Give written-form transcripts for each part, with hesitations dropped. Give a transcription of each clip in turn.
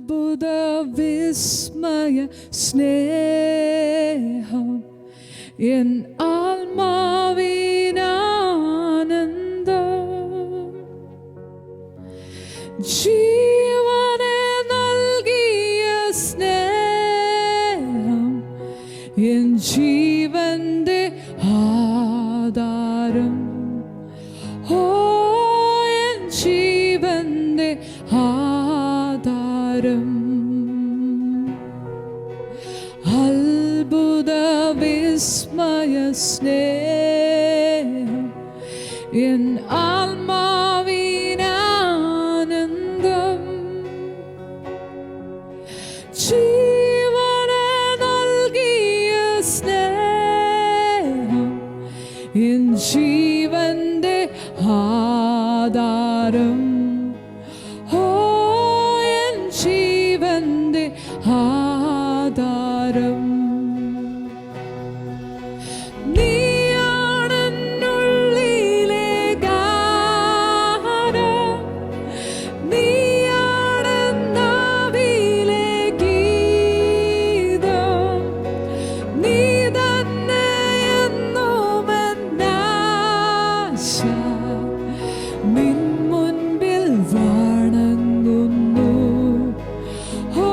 അത്ഭുത വിസ്മയ സ്നേഹം എൻ ആത്മാവിനാനന്ദം. ജീവനെ നൽകിയ സ്നേഹം എൻ ജീവന്റെ ആധാരം. ഓ എൻ ജീവന്റെ ആധാരം. അത്ഭുത വിസ്മയ സ്നേഹം എൻ ആത്മാവിനാനന്ദം. ജീവനെ നൽകിയ സ്നേഹം എൻ ജീവന്റെ ആധാരം. ഓ എൻ ജീവന്റെ ആധാരം. നീയാണെന്നുള്ളിലെ ഗാനം, നീയാണെന്നാവിലെ ഗീതം, നീ തന്നെയെന്നുമെന്നാശ നിൻ മുൻപിൽ വണങ്ങുന്നു. ഓ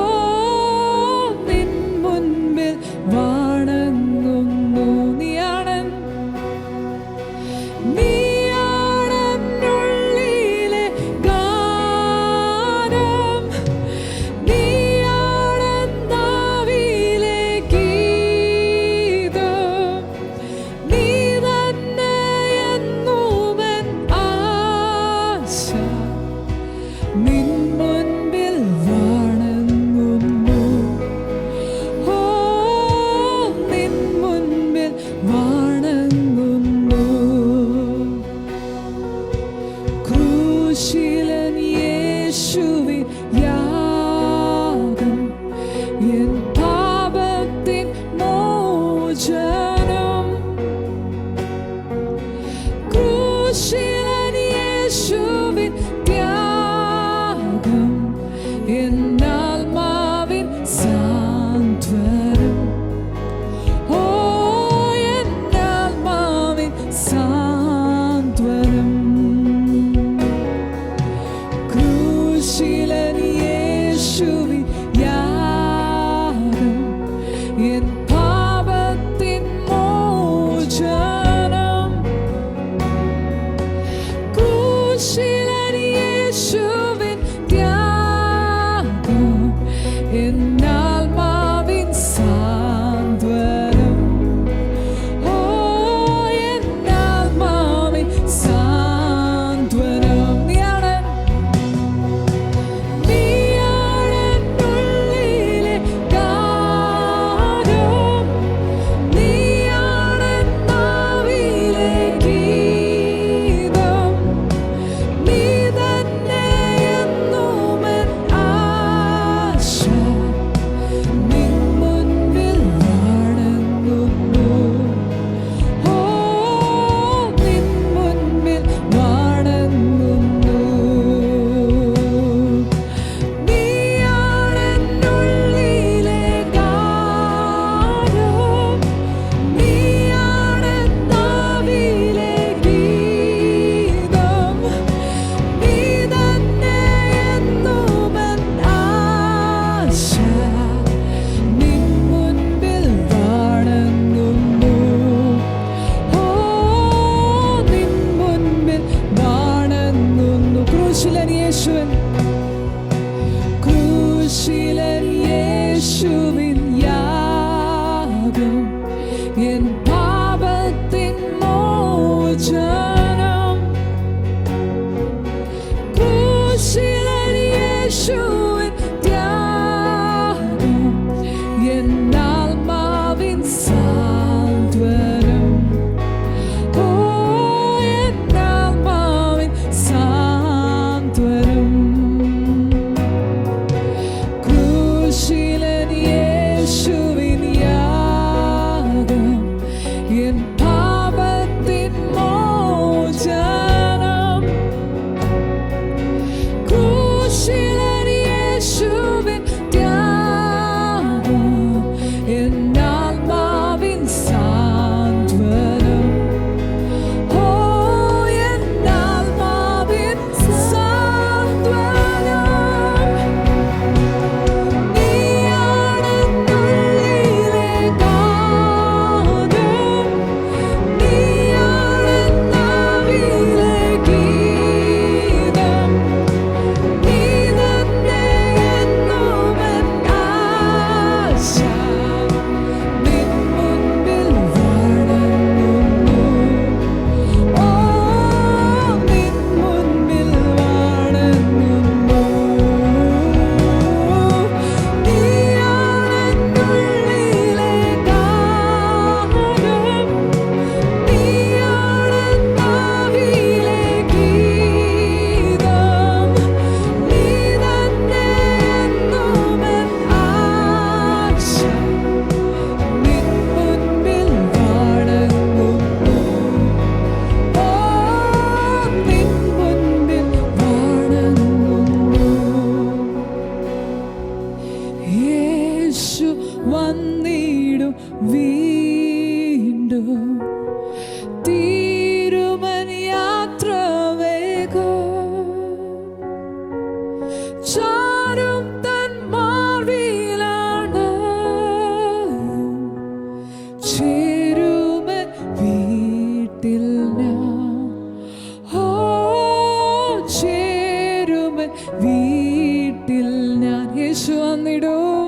യേശു വന്നിടും,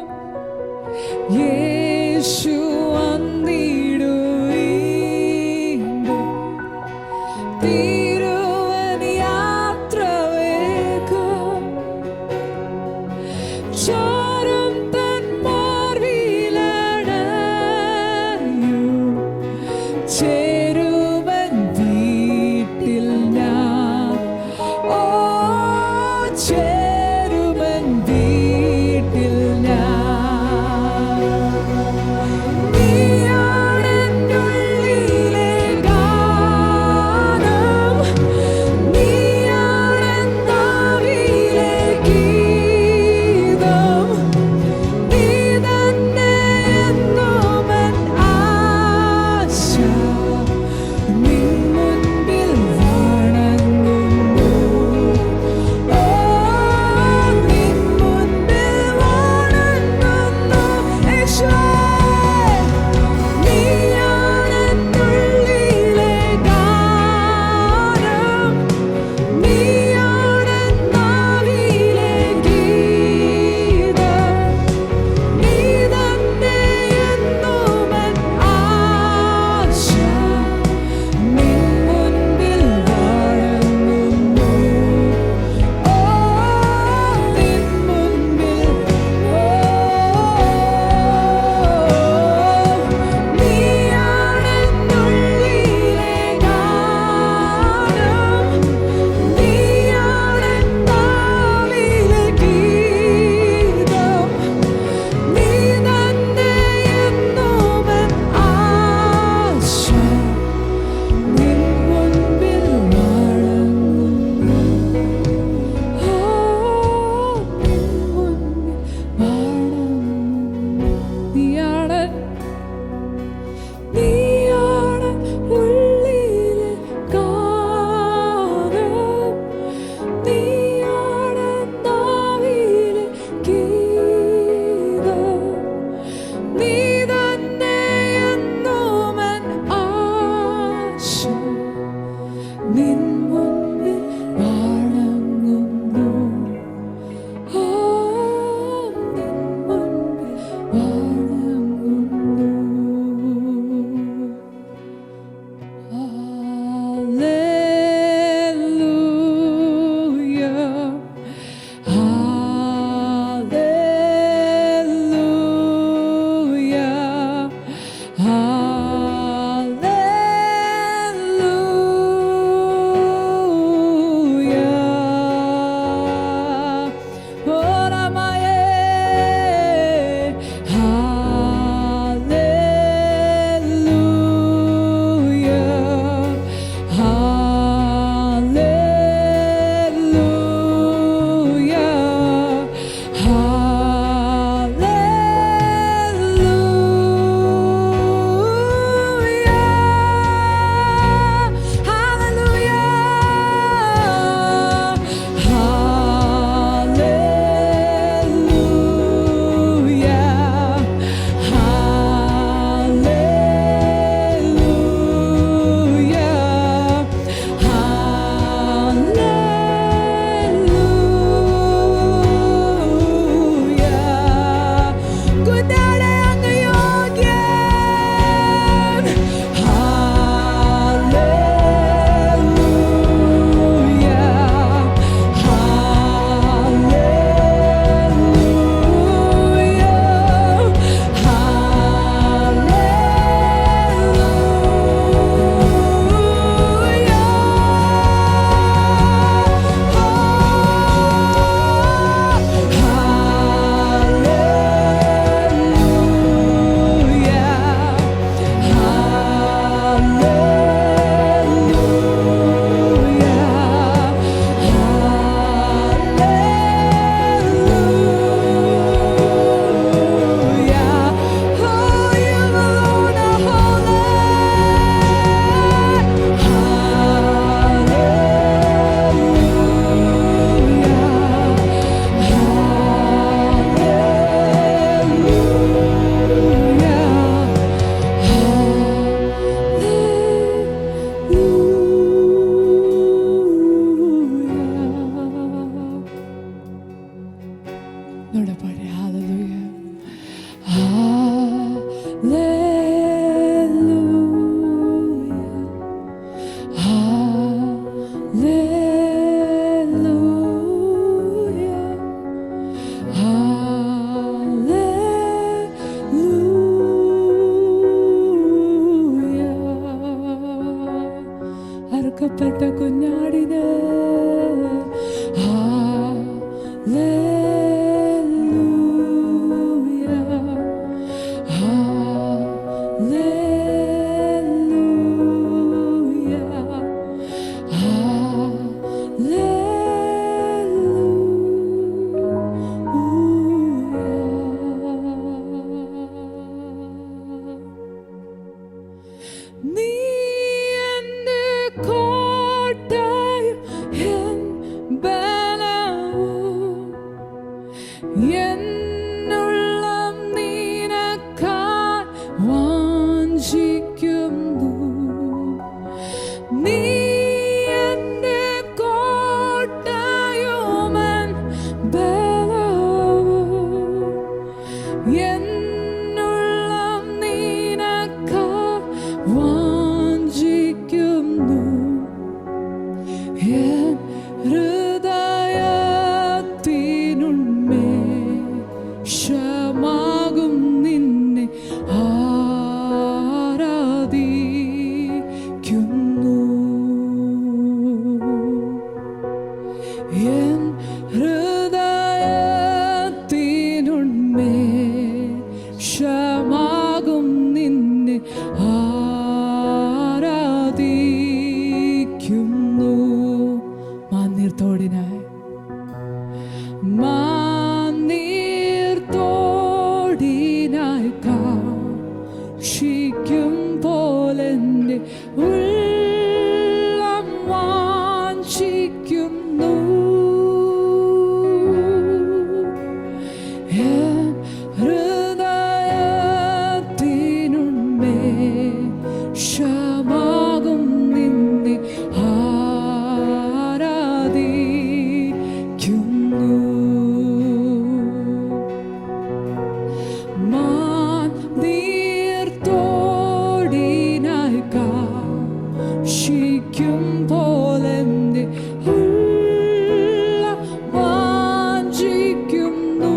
യേശു വന്നിടും വീണ്ടും. തിരുവൻ യാത്ര വേഗം, ചോരം തൻ മാർവിലണയും. ചേരുവൻ വീട്ടിൽ ഞാൻ, ഓ ചേരുവൻ വീട്ടിൽ ഞാൻ. നീയാണെന്നുള്ളിലെ ഗാനം, നീയാണെന്നാവിലെ ഗീതം. ഇവിടെ പാടി ഹല്ലേലൂയ അറുക്കപ്പെട്ട കുഞ്ഞാടിന് നീ എന്റെ കോട്ടയും എൻ ബലവും എന്നുള്ളം നിനക്കായി വാഞ്ചിക്കുന്നു നീ എന്റെ കോട്ടയും എൻ ബലവും എന്നുള്ളം നിനക്കായി വാഞ്ചിക്കുന്നു എൻ ഹൃദയത്തിനുന്മേഷമാകും നിന്നെ ആരാധിക്കുന്നു എൻ ഹൃദയത്തിനുന്മേഷമാകും നിന്നെ ആരാധിക്കുന്നു മാന്നീർത്തോടിനായി മാന്നീർത്തോടിനായി കാക്ഷിക്കും പോലെൻ്റെ ഉള്ളം വാഞ്ചിക്കുന്നു എൻ ഹൃദയത്തിനുന്മേഷമാകും നിന്നെ ആരാധിക്കുന്നു മാന്നീർത്തോടിനായി കാക്ഷിക്കും പോലെൻ്റെ ഉള്ളം വാഞ്ചിക്കുന്നു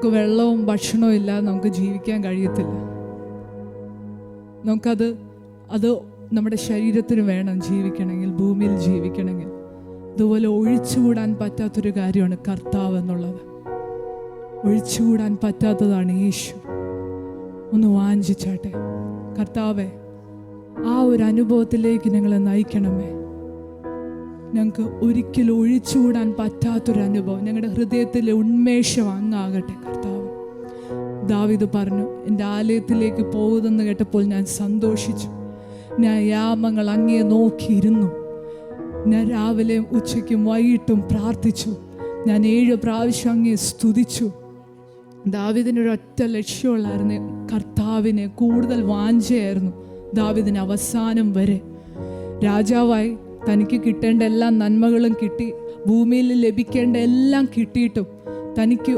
നമുക്ക് വെള്ളവും ഭക്ഷണവും ഇല്ലാതെ നമുക്ക് ജീവിക്കാൻ കഴിയത്തില്ല. അത് നമ്മുടെ ശരീരത്തിന് വേണം ജീവിക്കണമെങ്കിൽ, ഭൂമിയിൽ ജീവിക്കണമെങ്കിൽ. അതുപോലെ ഒഴിച്ചുകൂടാൻ പറ്റാത്തൊരു കാര്യമാണ് കർത്താവ് എന്നുള്ളത്. ഒഴിച്ചുകൂടാൻ പറ്റാത്തതാണ് യേശു. ഒന്ന് വാഞ്ചിച്ചാട്ടെ, കർത്താവെ ആ ഒരു അനുഭവത്തിലേക്ക് ഞങ്ങളെ നയിക്കണമേ. ഞങ്ങൾക്ക് ഒരിക്കലും ഒഴിച്ചുകൂടാൻ പറ്റാത്തൊരനുഭവം, ഞങ്ങളുടെ ഹൃദയത്തിലെ ഉന്മേഷം അങ്ങാകട്ടെ കർത്താവ്. ദാവീദ് പറഞ്ഞു, എൻ്റെ ആലയത്തിലേക്ക് പോകുമെന്ന് കേട്ടപ്പോൾ ഞാൻ സന്തോഷിച്ചു. ഞാൻ യാമങ്ങൾ അങ്ങയെ നോക്കിയിരുന്നു. ഞാൻ രാവിലെയും ഉച്ചയ്ക്കും വൈകിട്ടും പ്രാർത്ഥിച്ചു. ഞാൻ 7 പ്രാവശ്യം അങ്ങയെ സ്തുതിച്ചു. ദാവീദിനൊരൊറ്റ ലക്ഷ്യമുള്ളായിരുന്നു, കർത്താവിനെ കൂടുതൽ വാഞ്ചയായിരുന്നു ദാവീദിന്. അവസാനം വരെ രാജാവായി തനിക്ക് കിട്ടേണ്ട എല്ലാ നന്മകളും കിട്ടി, ഭൂമിയിൽ ലഭിക്കേണ്ട എല്ലാം കിട്ടിയിട്ടും തനിക്ക്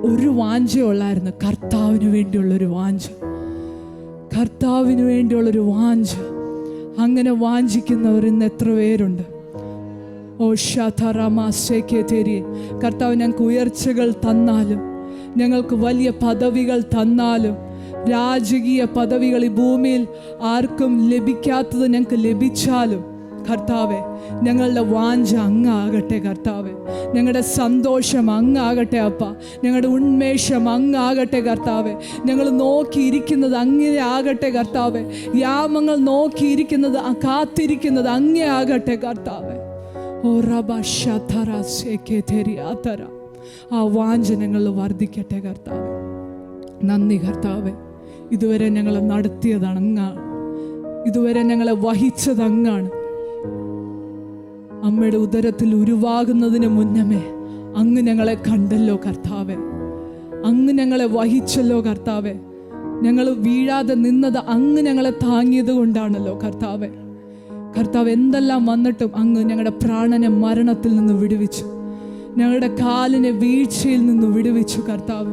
ഒരു വാഞ്ചയുള്ളായിരുന്നു, കർത്താവിന് വേണ്ടിയുള്ളൊരു വാഞ്ച, കർത്താവിന് വേണ്ടിയുള്ളൊരു വാഞ്ച. അങ്ങനെ വാഞ്ചിക്കുന്നവർ ഇന്ന് എത്ര പേരുണ്ട്? ഓ ഷാഥറാമാശേക്കേരി, കർത്താവ് ഞങ്ങൾക്ക് ഉയർച്ചകൾ തന്നാലും, ഞങ്ങൾക്ക് വലിയ പദവികൾ തന്നാലും, രാജകീയ പദവികൾ ഈ ഭൂമിയിൽ ആർക്കും ലഭിക്കാത്തത് ഞങ്ങൾക്ക് ലഭിച്ചാലും, കർത്താവെ ഞങ്ങളുടെ വാഞ്ച അങ്ങാകട്ടെ കർത്താവെ. ഞങ്ങളുടെ സന്തോഷം അങ്ങാകട്ടെ അപ്പ. ഞങ്ങളുടെ ഉന്മേഷം അങ്ങാകട്ടെ കർത്താവെ. ഞങ്ങൾ നോക്കിയിരിക്കുന്നത് അങ്ങനെ ആകട്ടെ കർത്താവെ. യാമങ്ങൾ നോക്കിയിരിക്കുന്നത്, കാത്തിരിക്കുന്നത് അങ്ങേ ആകട്ടെ കർത്താവെ. ഓ റബാശതറ, ആ വാഞ്ച ഞങ്ങൾ വർദ്ധിക്കട്ടെ കർത്താവെ. നന്ദി കർത്താവെ. ഇതുവരെ ഞങ്ങളെ നടത്തിയതാണ് അങ്ങാണ്, ഇതുവരെ ഞങ്ങളെ വഹിച്ചത് അങ്ങാണ്. അമ്മയുടെ ഉദരത്തിൽ ഉരുവാകുന്നതിന് മുന്നമേ അങ്ങ് ഞങ്ങളെ കണ്ടല്ലോ കർത്താവെ. അങ്ങ് ഞങ്ങളെ വഹിച്ചല്ലോ കർത്താവെ. ഞങ്ങൾ വീഴാതെ നിന്നത് അങ്ങ് ഞങ്ങളെ താങ്ങിയത് കൊണ്ടാണല്ലോ കർത്താവെ. കർത്താവ് എന്തെല്ലാം വന്നിട്ടും അങ്ങ് ഞങ്ങളുടെ പ്രാണനെ മരണത്തിൽ നിന്ന് വിടുവിച്ചു, ഞങ്ങളുടെ കാലിനെ വീഴ്ചയിൽ നിന്ന് വിടുവിച്ചു കർത്താവ്.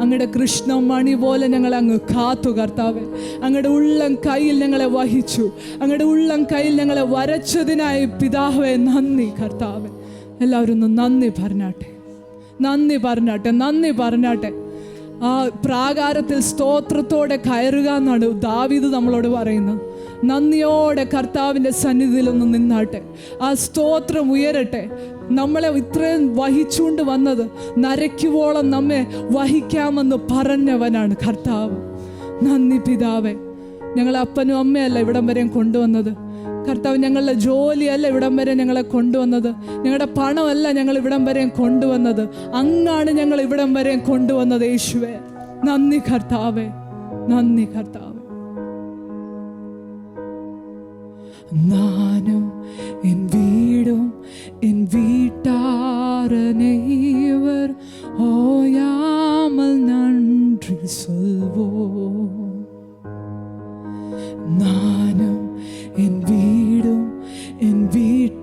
അങ്ങയുടെ കൃഷ്ണമണി പോലെ ഞങ്ങളെ അങ്ങ് കാത്തു കർത്താവ്. അങ്ങയുടെ ഉള്ളം കയ്യിൽ ഞങ്ങളെ വഹിച്ചു, അങ്ങയുടെ ഉള്ളം കയ്യിൽ ഞങ്ങളെ വരച്ചതിനായി പിതാവേ നന്ദി കർത്താവ്. എല്ലാവരും ഒന്ന് നന്ദി പറഞ്ഞാട്ടെ, നന്ദി പറഞ്ഞാട്ടെ, നന്ദി പറഞ്ഞാട്ടെ. ആ പ്രാകാരത്തിൽ സ്തോത്രത്തോടെ കയറുക എന്നാണ് ദാവീദ് നമ്മളോട് പറയുന്നത്. നന്ദിയോടെ കർത്താവിൻ്റെ സന്നിധിയിലൊന്ന് നിന്നാട്ടെ. ആ സ്തോത്രം ഉയരട്ടെ. നമ്മളെ ഇത്രയും വഹിച്ചുകൊണ്ട് വന്നത്, നരയ്ക്കുവോളം നമ്മെ വഹിക്കാമെന്ന് പറഞ്ഞവനാണ് കർത്താവ്. നന്ദി പിതാവേ. ഞങ്ങളെ അപ്പനും അമ്മയല്ല ഇവിടം വരെയും കൊണ്ടുവന്നത് കർത്താവ്. ഞങ്ങളുടെ ജോലിയല്ല ഇവിടം വരെ ഞങ്ങളെ കൊണ്ടുവന്നത്, ഞങ്ങളുടെ പണമല്ല ഞങ്ങൾ ഇവിടം വരെയും കൊണ്ടുവന്നത്. അങ്ങാണ് ഞങ്ങൾ ഇവിടം വരെയും കൊണ്ടുവന്നത് യേശുവേ. നന്ദി കർത്താവേ, നന്ദി കർത്താവേ. നാനും എൻ വീടും എൻ വീട്ടാരനേവർ ഓയാമൽ നன்றி சொல்வோம். നാനും എൻ വീടും എൻ വീട്ടാരനേവർ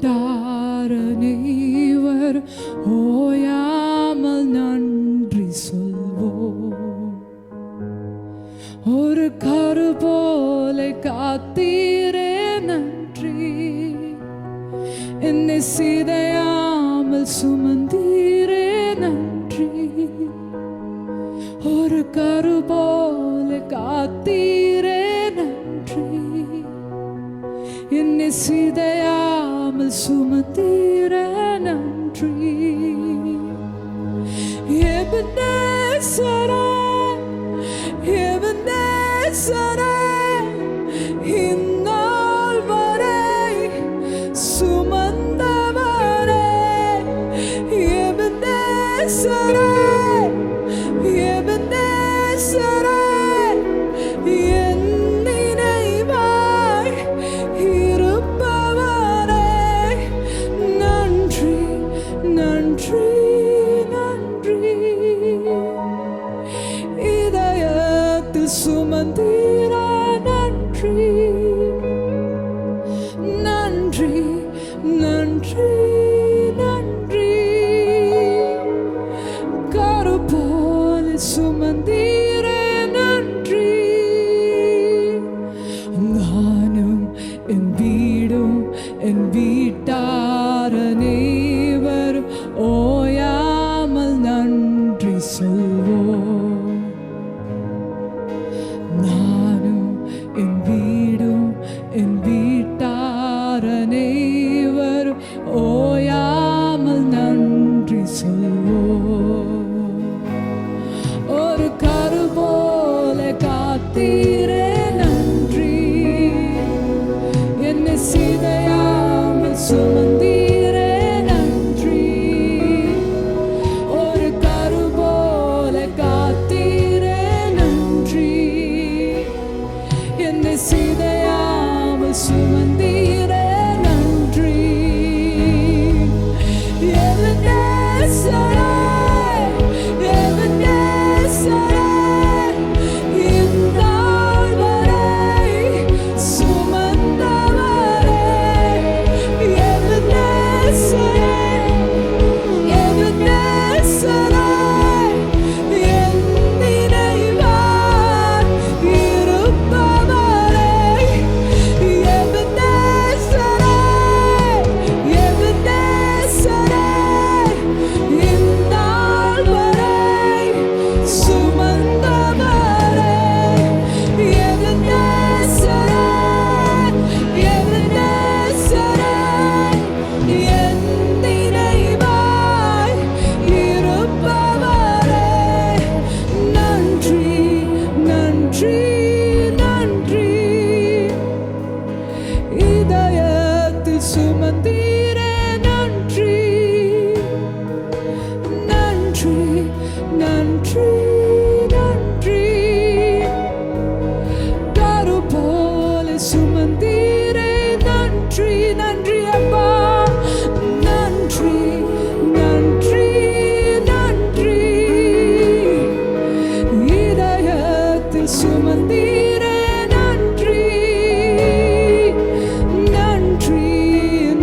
ഓയാമൽ നன்றி சொல்வோம். ഒരു കരു പോലെ കാത്തീരേ നன்றി, എന്നെ സിതയാമൽ സുമന്തീരേ നன்றി. ഒരു കരു പോലെ കാത്തീരേ നன்றി, എന്നെ സിതയാമൽ സുമന്തീരേ നன்றി. എബനേസരേ, എബനേസരേ, ഇന്നാൾ വരെ സുമന്തവരേ. എബനേസരേ, എബനേസരേ, എൻ நினைவாய் இருப்பவரே. நன்றி நன்றி நன்றி. இதயத்தில் சுமந்தீர நன்றி, நன்றி நன்றி நன்றி. கரு போல சுமந்தீர நன்றி. நானும் என் வீடும் என் வீட்டாரனேவர் ஓயாமல் நன்றி சொல்வோம். சுமந்தீரே நன்றி. ஒரு கரு போல காத்தீரே நன்றி. என்னை சிதையாமல் சுமந்தீரே நன்றி. எவனேசரே, எவனேசரே, இந்நாள் வரை சுமந்தவரே. எவனேசரே, எவனேசரே, என் நினைவாய் இருப்பவரே. எவனேசரே, எவனேசரே, இந்நாள் வரை சுமந்தவரே. எவனேசரே, எவனேசரே, என் நினைவாய் இருப்பவரே. நன்றி, நன்றி, நன்றி. இதயத்தில் சுமந்தீரே நன்றி. நன்றி, நன்றி, நன்றி. கரு போல சுமந்தீரே நன்றி. நன்றி அப்பா, நன்றி, நன்றி, நன்றி. இதயத்தில் சுமந்தீரே நன்றி. நன்றி,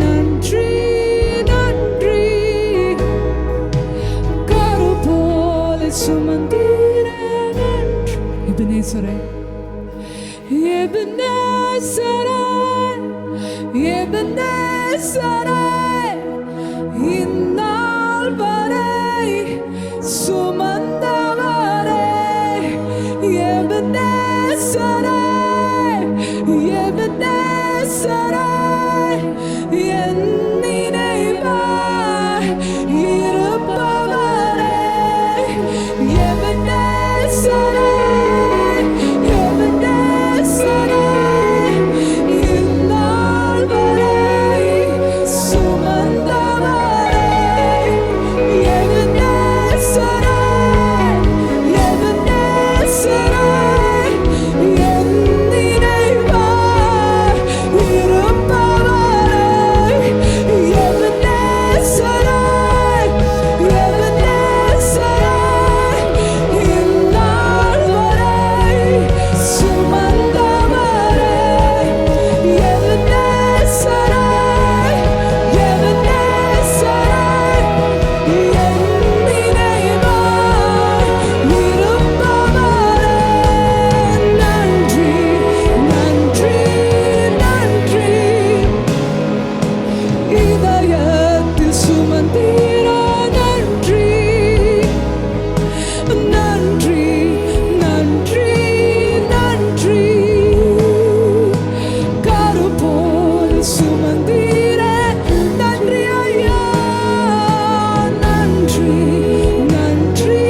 நன்றி, நன்றி. கரு போல சுமந்தீரே நன்றி. எபனேசரே, எபனேசரே, எபனேசரே, இந்நாள் வரை சுமந்தவரே. எபனேசரே, எபனேசரே, என் நினைவாய் இருப்பவரே. எபனேசரே, எபனேசரே, இந்நாள் வரை சுமந்தவரே. எபனேசரே, எபனேசரே, என் நினைவாய் இருப்பவரே. எபனேசரே, எபனேசரே, இந்நாள் வரை சுமந்தவரே. எபனேசரே, எபனேசரே, என் நினைவாய் இருப்பவரே. நன்றி, நன்றி, நன்றி. இதயத்தில் சுமந்தீரே நன்றி. நன்றி, நன்றி, நன்றி. கரு போல சுமந்தீரே நன்றி ஐயா. நன்றி, நன்றி,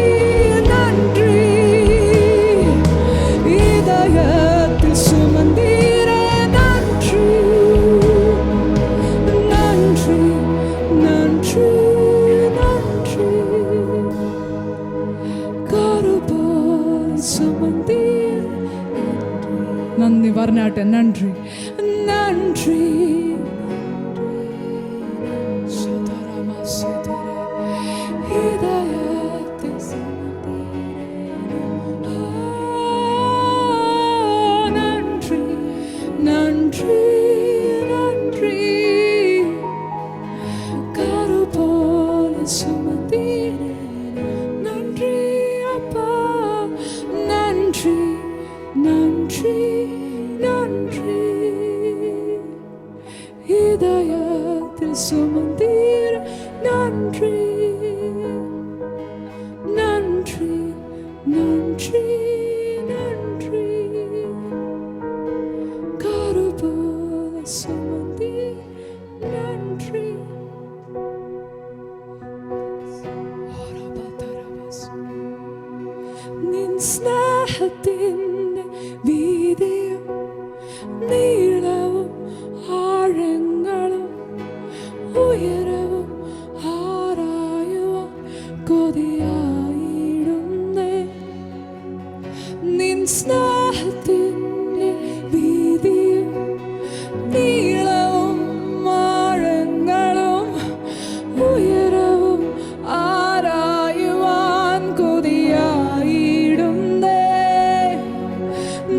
நன்றி. இதயத்தில் சுமந்தீரே நன்றி. நன்றி, நன்றி, நன்றி. கரு போல சுமந்தீரே നന്ദി പറഞ്ഞാട്ടെ. നன்றി, നன்றി. ഹൃദയത്തിൽ നன்றി, നன்றി, നன்றി. കരു പോല സുമന്തീരേ നன்றി அப்பா. നன்றി, നன்றി, നன்றി. இதயத்தில் சுமந்தீரே நன்றி. நன்றி, நன்றி, நன்றி. கரு போல சுமந்தீரே நன்றி. നിൻ സ്നേഹത്തിൻ്റെ വീതിയും നീളവും ആഴങ്ങളും ഉയരവും ആരായുവാൻ കൊതിയായിടുന്നേ. നിൻ സ്നേഹത്തിൻ്റെ വീതിയും നീളവും ആഴങ്ങളും ഉയരവും ആരായുവാൻ കൊതിയായിടുന്നേ.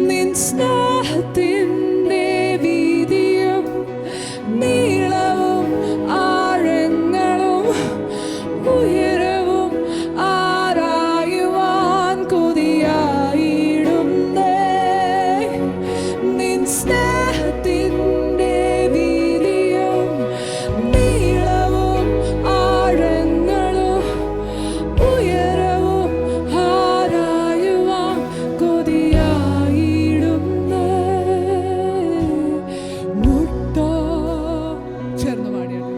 നിൻ സ്നേഹത്തിൻ്റെ വീതിയും നീളവും ആഴങ്ങളും ഉയരവും ആരായുവാൻ കൊതിയായിടുന്നേ. നിൻ സ്നേഹത്തിൻ്റെ വീതിയും നീളവും ആഴങ്ങളും ഉയരവും ആരായുവാൻ കൊതിയായിടുന്നേ. മുട്ടോ ചേർന്ന് പാടിയാണ്.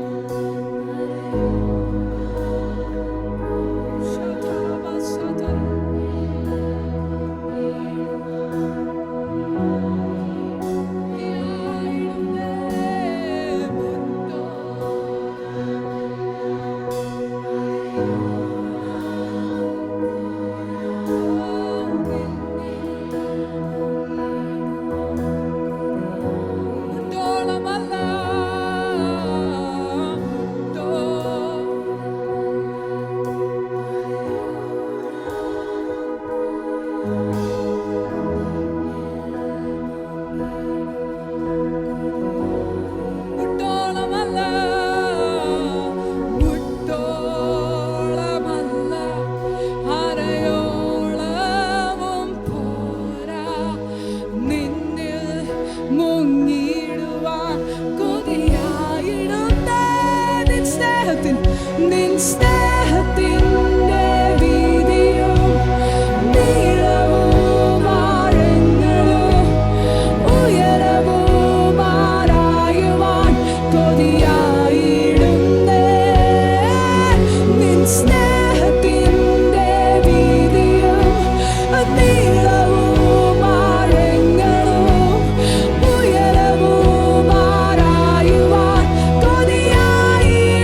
നിൻ സ്നേഹത്തിൻ്റെ വീതിയും നീളവും ആഴങ്ങളും ഉയരവും ആരായുവാൻ കൊതിയായിടുന്നേ. നിൻ സ്നേഹത്തിൻ്റെ വീതിയും നീളവും ആഴങ്ങളും ഉയരവും ആരായുവാൻ കൊതിയായിടുന്നേ.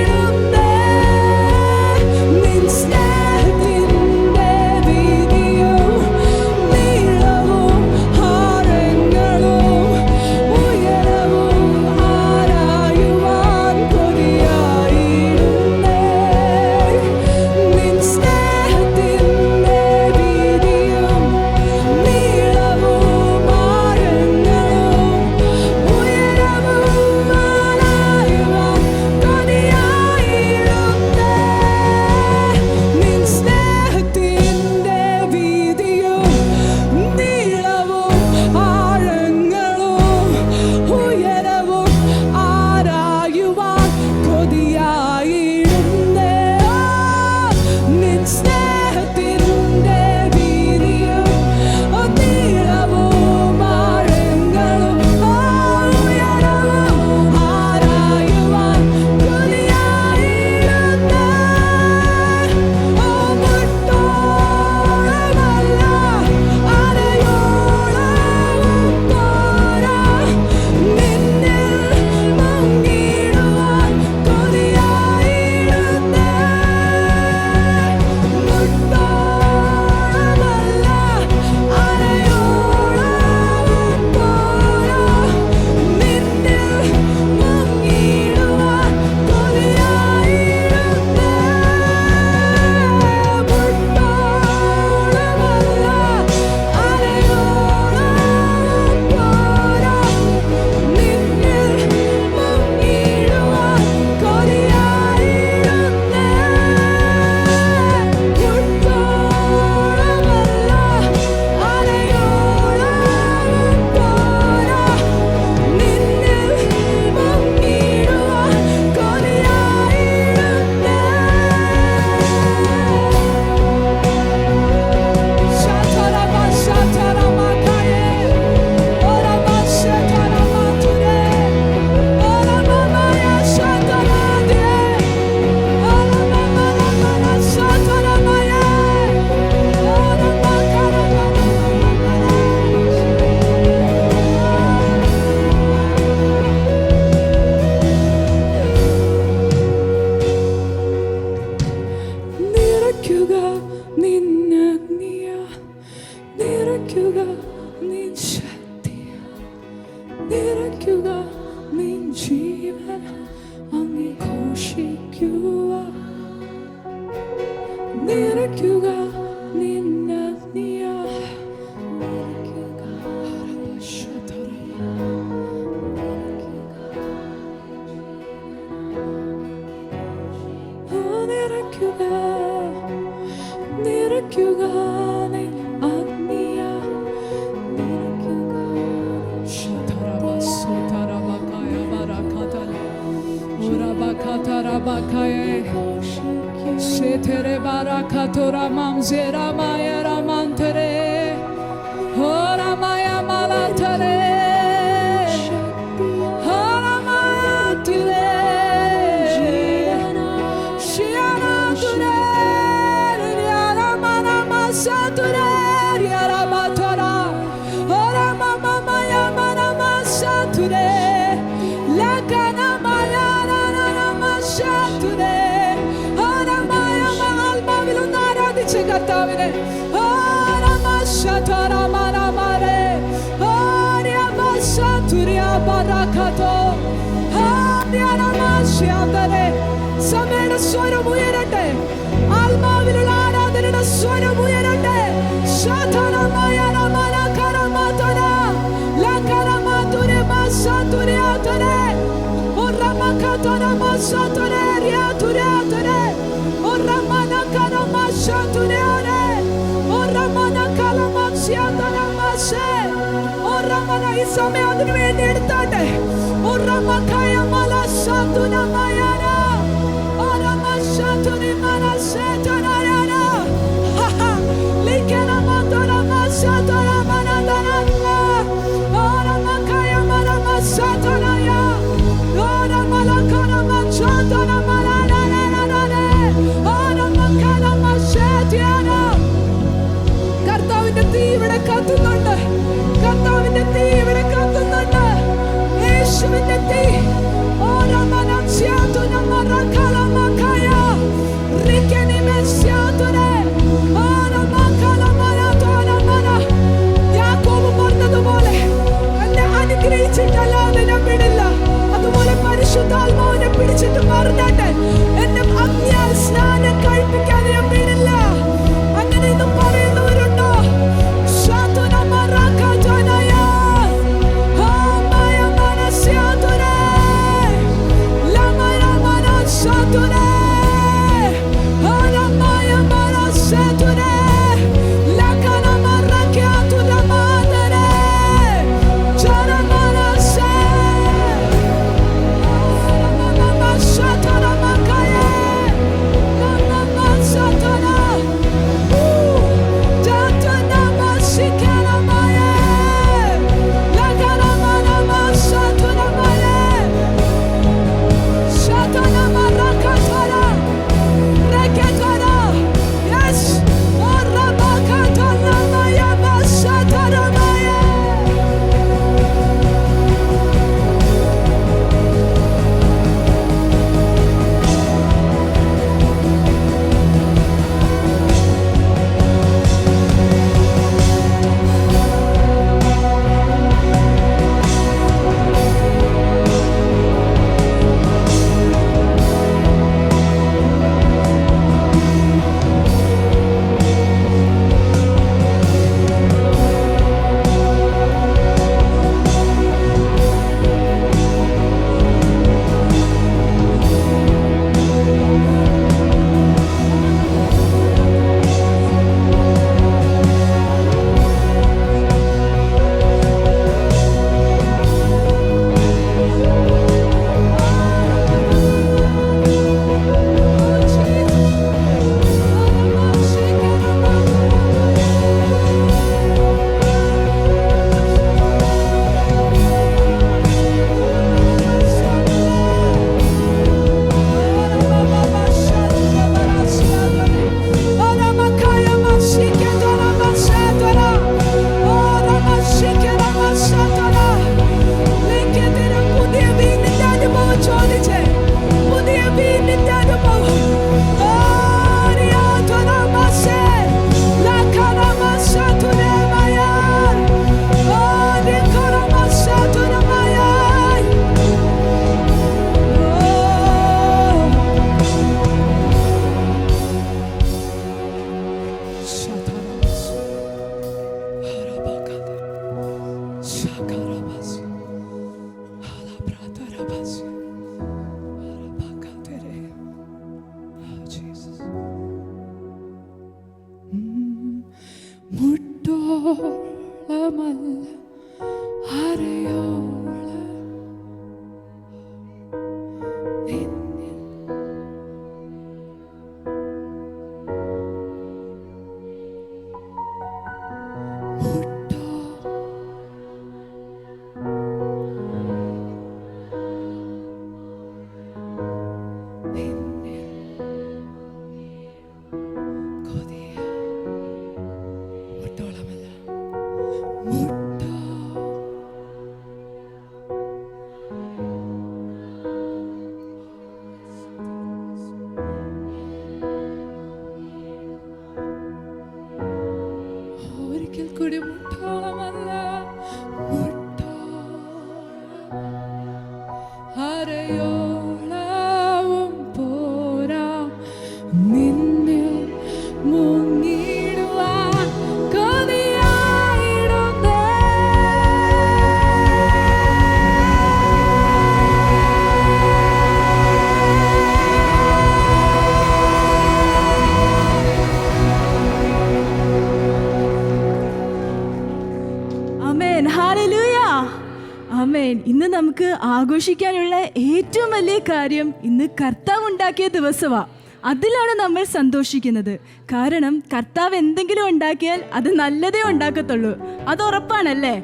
ജീവൻ അങ്ങേ ഘോഷിക്കുക, നിറയ്ക്കുക നിന്നഗ്നിയാ. നിറയ്ക്കുക നിൻ അഗ്നിയാ. Shetere barakatora mamzera maya ramantere, hora maya malatare, hora maya tire, shiana ture, riara mana masature, riara matora, hora mama maya mana masature, lakana maya rana masature. കർത്താവിനെ സഭയുടെ സ്വരം ഉയരട്ടെ, ആത്മാവിലുള്ള ആരാധനയുടെ സ്വരം ഉയരട്ടെ. ഈ സമയം അതിനു വേണ്ടി എടുത്താട്ടെ. കർത്താവിന്റെ തീ ഇവിടെ കത്തുന്നുണ്ട്, കർത്താവിന്റെ തീ ഇവിടെ കത്തുന്നുണ്ട്, യേശുവിന്റെ തീ. ഓരോ മനസ്സും കുടി മുട്ടോളമല്ല, അരയോളവും പോരാ നിന്നിൽ മുങ്ങിടുവാൻ കൊതിയായിടുന്നേ. ആമേൻ, ഹല്ലേലൂയ, ആമേൻ. ഇന്ന് നമുക്ക് ആഘോഷിക്കാനുള്ള ഏറ്റവും വലിയ കാര്യം ഇന്ന് കർത്താവ് ഉണ്ടാക്കിയ ദിവസമാണ്. അതിലാണ് നമ്മൾ സന്തോഷിക്കുന്നത്. കാരണം കർത്താവ് എന്തെങ്കിലും ഉണ്ടാക്കിയാൽ അത് നല്ലതേ ഉണ്ടാക്കത്തുള്ളൂ, അത് ഉറപ്പാണല്ലേ?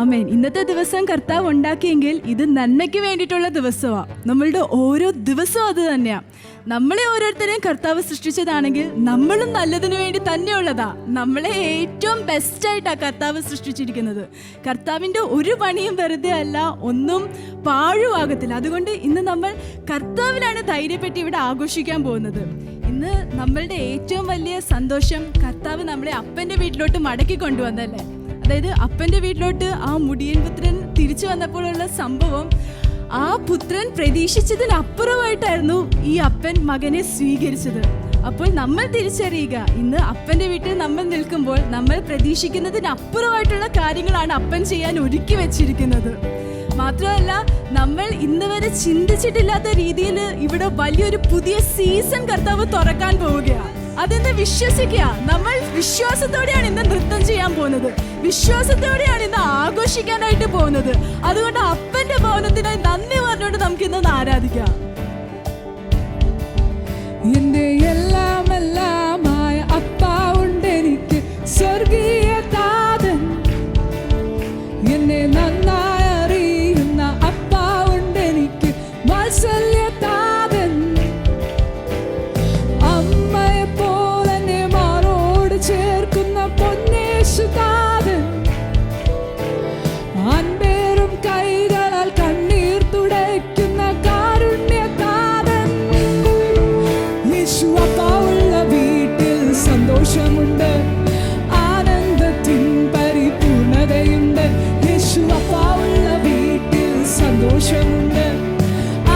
ആമേൻ. ഇന്നത്തെ ദിവസം കർത്താവ് ഉണ്ടാക്കിയെങ്കിൽ ഇത് നന്മയ്ക്ക് വേണ്ടിയിട്ടുള്ള ദിവസമാണ്. നമ്മളുടെ ഓരോ ദിവസവും അത് തന്നെയാണ്. നമ്മളെ ഓരോരുത്തരെയും കർത്താവ് സൃഷ്ടിച്ചതാണെങ്കിൽ നമ്മളും നല്ലതിനു വേണ്ടി തന്നെയുള്ളതാ. നമ്മളെ ഏറ്റവും ബെസ്റ്റായിട്ടാണ് കർത്താവ് സൃഷ്ടിച്ചിരിക്കുന്നത്. കർത്താവിൻ്റെ ഒരു പണിയും വെറുതെ അല്ല, ഒന്നും പാഴുവാകത്തില്ല. അതുകൊണ്ട് ഇന്ന് നമ്മൾ കർത്താവിലാണ് ധൈര്യപ്പെട്ട് ഇവിടെ ആഘോഷിക്കാൻ പോകുന്നത്. ഇന്ന് നമ്മളുടെ ഏറ്റവും വലിയ സന്തോഷം കർത്താവ് നമ്മളെ അപ്പൻ്റെ വീട്ടിലോട്ട് മടക്കി കൊണ്ടുവന്നല്ലേ. അതായത് അപ്പൻ്റെ വീട്ടിലോട്ട് ആ മുടിയൻ പുത്രൻ തിരിച്ചു വന്നപ്പോഴുള്ള സംഭവം, ആ പുത്രൻ പ്രതീക്ഷിച്ചതിനപ്പുറമായിട്ടായിരുന്നു ഈ അപ്പൻ മകനെ സ്വീകരിച്ചത്. അപ്പോൾ നമ്മൾ തിരിച്ചറിയുക, ഇന്ന് അപ്പൻ്റെ വീട്ടിൽ നമ്മൾ നിൽക്കുമ്പോൾ നമ്മൾ പ്രതീക്ഷിക്കുന്നതിനപ്പുറമായിട്ടുള്ള കാര്യങ്ങളാണ് അപ്പൻ ചെയ്യാൻ ഒരുക്കി വെച്ചിരിക്കുന്നത്. മാത്രമല്ല, നമ്മൾ ഇന്ന് വരെ ചിന്തിച്ചിട്ടില്ലാത്ത രീതിയിൽ ഇവിടെ വലിയൊരു പുതിയ സീസൺ കർത്താവ് തുറക്കാൻ പോവുകയാണ്. അതെന്ന് വിശ്വസിക്കുക. നമ്മൾ വിശ്വാസത്തോടെയാണ് ഇന്ന് നൃത്തം ചെയ്യാൻ പോകുന്നത്, വിശ്വാസത്തോടെയാണ് ഇന്ന് ആഘോഷിക്കാനായിട്ട് പോകുന്നത്. അതുകൊണ്ട് അപ്പന്റെ ഭവനത്തിനായി നന്ദി പറഞ്ഞുകൊണ്ട് നമുക്ക് ഇന്ന് ആരാധിക്കാം. എന്റെ എല്ലാം എല്ലാമായ അപ്പാ ഉണ്ട് എനിക്ക്, സ്വർഗീയ താതൻ. എന്നെ നന്നായി അറിയുന്ന അപ്പാ ഉണ്ട് എനിക്ക്, വാത്സല്യ താതൻ. അമ്മയെ പോലെ മാറോട് ചേർക്കുന്ന പൊന്നേശു താതൻ. അൻപേറും കൈകളാൽ കണ്ണീർ തുടയ്ക്കുന്ന കാരുണ്യ താതൻ. യേശു അപ്പാ ഉള്ള വീട്ടിൽ സന്തോഷമുണ്ട്, ആനന്ദത്തിൻ പരിപൂർണതയുണ്ട്. യേശു അപ്പാ ഉള്ള വീട്ടിൽ സന്തോഷമുണ്ട്,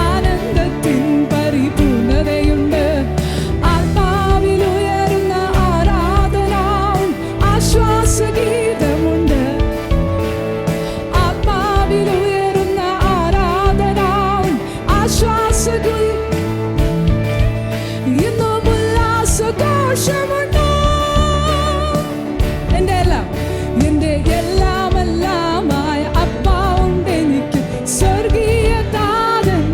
ആനന്ദത്തിൻ പരിപൂർണതയുണ്ട്. ആത്മാവിൽ ഉയരുന്ന ആരാധനയും ആശ്വാസഗീതമുണ്ട്. ആത്മാവിൽ ഉയരുന്ന ആരാധനയും ആശ്വാസഗീതം. ഇന്നും ഉല്ലാസഘോഷമുണ്ട്. എൻ്റെ എല്ലാം, എൻ്റെ എല്ലാം എല്ലാമായ അപ്പാ ഉണ്ട് എനിക്ക്, സ്വർഗീയ താതൻ.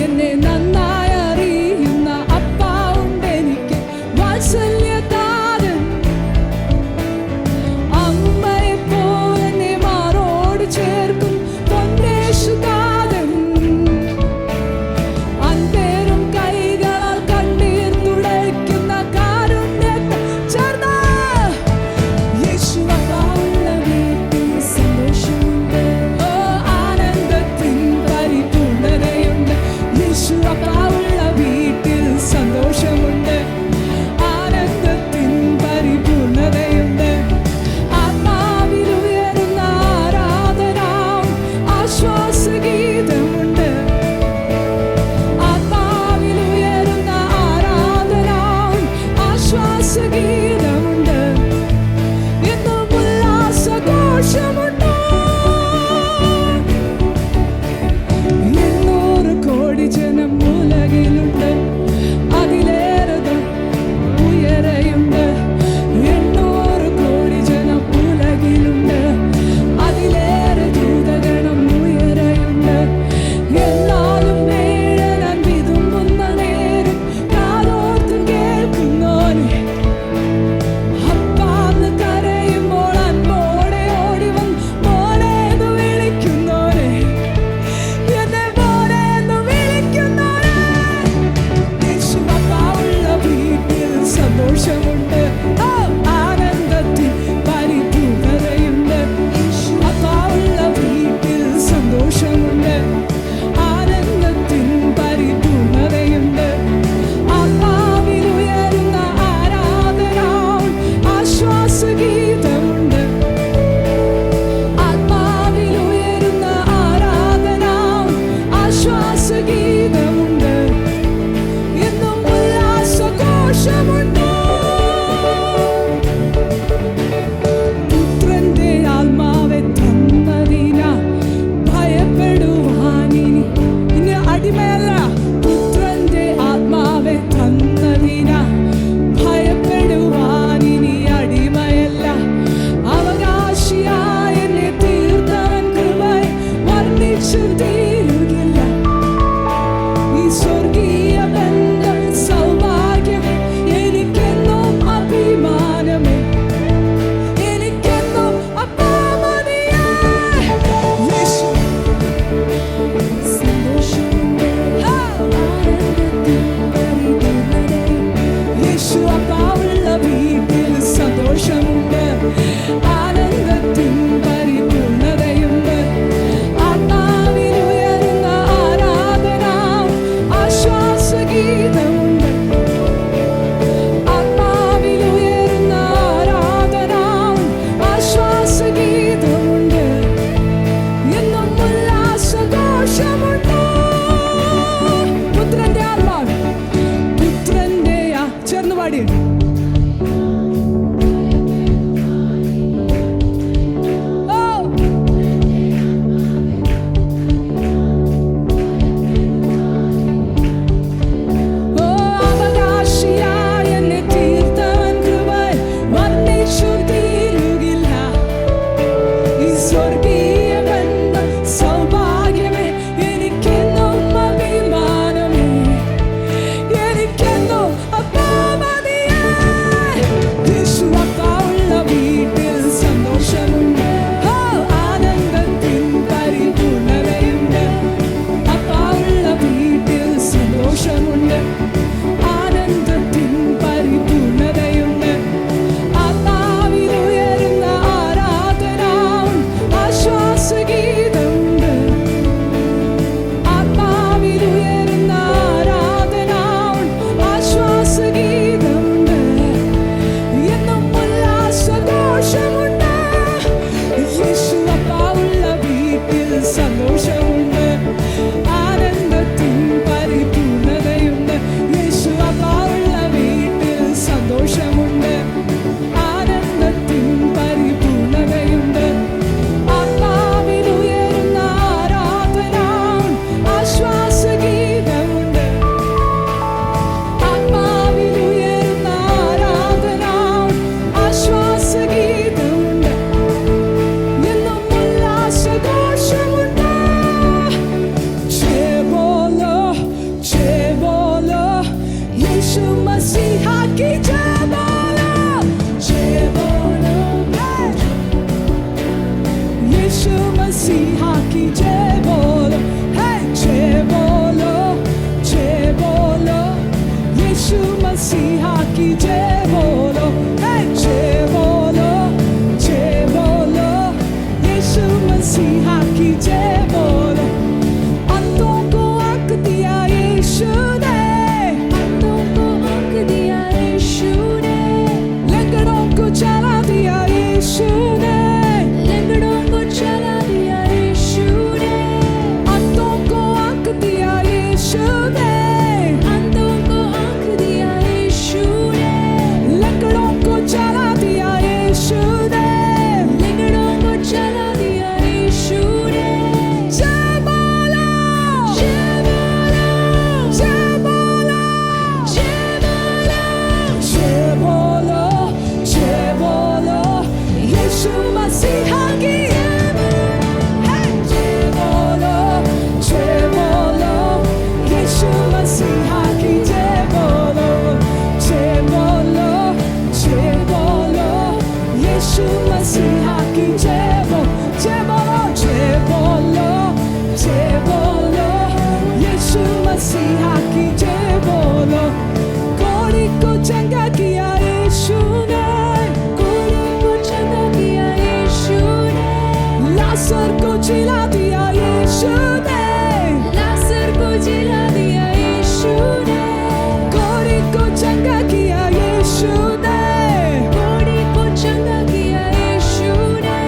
എന്നെ നന്നായി അറിയുന്ന അപ്പാ ഉണ്ട് എനിക്ക്, വാത്സല്യ താതൻ. അമ്മയെ പോലെ മാറോട് ചേർക്കും പൊന്നേശു താതൻ. അൻപേറും കൈകളാൽ കണ്ണീർ തുടയ്ക്കുന്ന ആശ്വാസഗീതമുണ്ട്, എന്നും ഉല്ലാസഘോഷമുണ്ട്. പുത്രന്റെ ആത്മാവെ തന്നതിനാ ഭയപ്പെടുവാനിനി. ഇനി അടിമയല്ല, പുത്രന്റെ ആത്മാവെ തന്നതിനാ ഭയപ്പെടുവാനിനി അടിമയല്ല. അവകാശിയായ എന്നെ തീർത്തവൻ കൃപയെ വർണ്ണിച്ചു തീരുകില്ല. ഈ സ്വർഗീയ ബന്ധം സൗഭാഗ്യം എനിക്കെന്നും അഭിമാനമേ, എനിക്കെന്നും അപ്പാമതിയേ. യേശു സന്തോഷമുണ്ട്, ആനന്ദത്തിൽ പരിപൂർണ്ണതയും. യേശു അപ്പാവുള്ള വീട്ടിൽ സന്തോഷമുണ്ട്, ആനന്ദത്തിൽ പരിപൂർണ്ണതയുണ്ട്. ആത്മാവിൽ ഉയരുന്ന ആരാധന ആശ്വാസഗീതമുണ്ട്, ആത്മാവിൽ ഉയരുന്ന ആരാധന ആശ്വാസഗീതമുണ്ട്, എന്നും ഉല്ലാസഘോഷമുണ്ട്. പുത്രന്റെ ആത്മാവ്, പുത്രന്റെ ചേർന്ന് പാടി. അവകാശിയായ എന്നെ തീർത്തവൻ കൃപയെ വർണ്ണിച്ചു തീരുകില്ല. ഈ സ്വർഗീയ ബന്ധം സൗഭാഗ്യമേ എനിക്കെന്നും അഭിമാനമേ, എനിക്കെന്നും അപ്പാമതിയേ. യേശു അപ്പാവുള്ള വീട്ടിൽ സന്തോഷമുണ്ട്, ആനന്ദത്തിൻ പരിപൂർണ്ണതയുണ്ട്. അപ്പാവുള്ള വീട്ടിൽ സന്തോഷമുണ്ട്, ആനന്ദത്തിൻ പരിപൂർണ്ണതയുണ്ട്. ആത്മാവിൽ ഉയരുന്ന ആരാധന ആശ്വാസഗീതമുണ്ട്, ആത്മാവിൽ ഉയരുന്ന ആരാധന ആശ്വാസഗീതമുണ്ട്, എന്നും ഉല്ലാസഘോഷമുണ്ട്. യേശു അപ്പാവുള്ള വീട്ടിൽ സന്തോഷമുണ്ട്, ആനന്ദത്തിൻ പരിപൂർണ്ണതയുണ്ട്. യേശു അപ്പാവുള്ള വീട്ടിൽ സന്തോഷമുണ്ട്, ആനന്ദത്തിൻ പരിപൂർണ്ണതയുണ്ട്. ആത്മാവിൽ ഉയരുന്ന ആരാധന ആശ്വാസഗീതമുണ്ട്, ആത്മാവിൽ ഉയരുന്ന ആരാധന ആശ്വാസഗീതമുണ്ട്, എന്നും ഉല്ലാസഘോഷമുണ്ട്. जय बोलो यीशु मसीहा की जय बोलो, जय बोलो यीशु मसीहा की जय बोलो, जय बोलो यीशु मसीहा की जय बोलो, जय बोलो यीशु मसीहा की जय बोलो. अंतों को आंक दिया यीशु ने, अंतों को आंक दिया यीशु ने. लंगड़ों को चला दिया यीशु ने, लंगड़ों को चला दिया यीशु ने. अंतों को आंक दिया यीशु ने, अंतों को आंक दिया यीशु ने. लंगड़ों को चला दिया यीशु ने, लंगड़ों को चला दिया यीशु ने. जय बोलो, जय बोलो, जय बोलो, जय बोलो, जय बोलो यीशु मसीहा की. जय बोलो यीशु मसीहा की जय बोलो, जय बोलो यीशु मसीहा की जय बोलो, जय बोलो यीशु मसीहा की जय बोलो. कोड़ी को चंगा किया यीशु ने, कोड़ी को चंगा किया यीशु ने. लासर को जिला दिया यीशु ने, लासर को जिला दिया यीशु ने. कोड़ी को चंगा किया यीशु ने, कोड़ी को चंगा किया यीशु ने.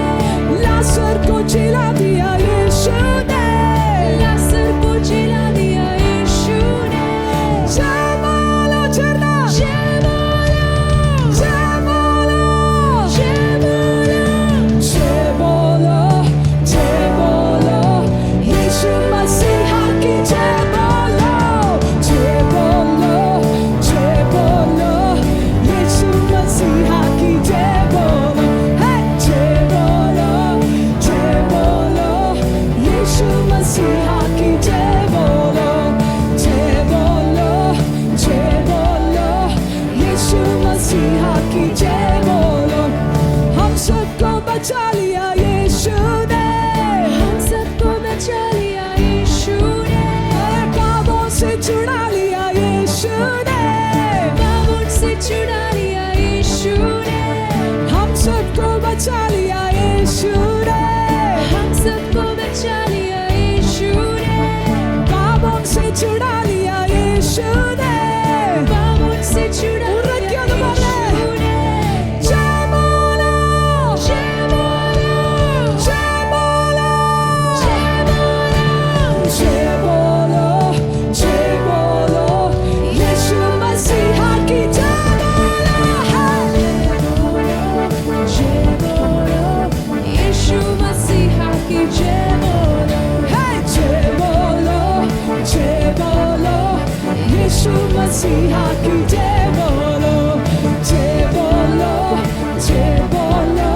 लासर को जिला दिया यीशु ने, लासर को मसीहा की जय बोलो, जय बोलो, जय बोलो,